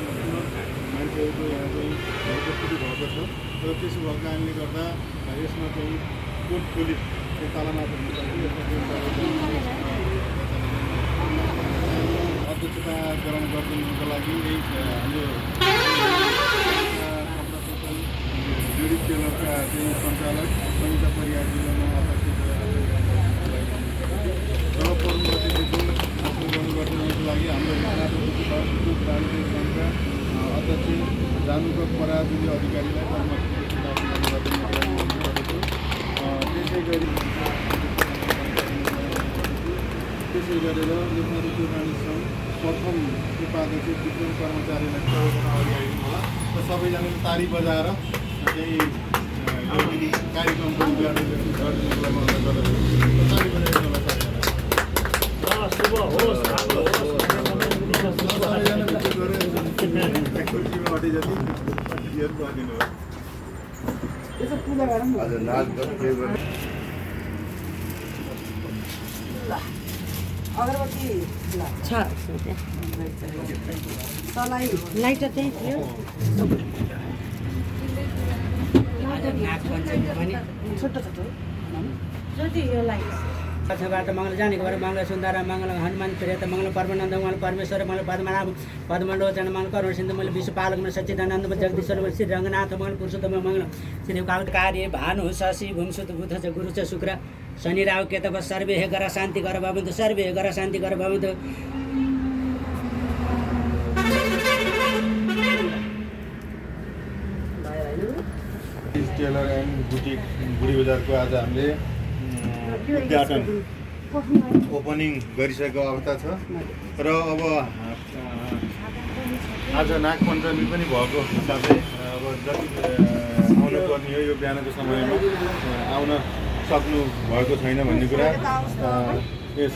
मान्छेहरूको यहाँ चाहिँ उपस्थिति भएको छ र त्यसो भएको कारणले गर्दा यसमा चाहिँ पोर्टफोलियो तालामात्र अध्यक्षता गराउन गर्दिनुको लागि हाम्रो जुडिस टेलरका चाहिँ सञ्चालक सङ्गीता परियारजीमा अध्यक्ष र पूर्णगतिदेखि आफ्नो गर्नुको लागि हाम्रो राजनीतिक सङ्घका अध्यक्ष जानुका पराजुली अधिकारीलाई त्यसै गरेर लेखनाथ प्राणी सङ्घ प्रथम उपाध्यक्ष विक्रम कर्मचारीलाई र सबैजनाले ताली बजाएर चाहिँ कार्यक्रमको उद्घाटन गरिदिनुको लागि अनुरोध गर्दछु। ताली बजाइदिनुलाई अगरबत्ती छ लाइटर चाहिँ थियो छोटो छोटो जति यो लाइट बाट मङ्गल जाने घर मङ्गल सुन्दर मङ्गल हनुमान प्रेत मङ्गल परमानन्द मङ्गल परमेश्वर मङ्गल पद्मनाभ पद्मलोचन मङ्गल करुण सिन्धु मङ्गल विश्वपालक मङ्गल सच्चिदानन्द जगदीश्वर श्री रङ्गनाथ मङ्गल पुरुषोत्तम मङ्गल श्री कार्य भानु शशि भूमसुत बुध च गुरु च शुक्र शनि राहु केतव सर्वे हे गर शान्ति गर भवन्तु सर्वे हे गर शान्ति गर भवन्तु। टेलर एन्ड बुटिक बुढी बजारको आज हामीले उद्घाटन ओपनिङ गरिसकेको अवस्था छ र अब आज नागपञ्चमी पनि भएको हिसाबले अब जति आउनु पर्ने हो यो बिहानको समयमा आउन सक्नु भएको छैन भन्ने कुरा यस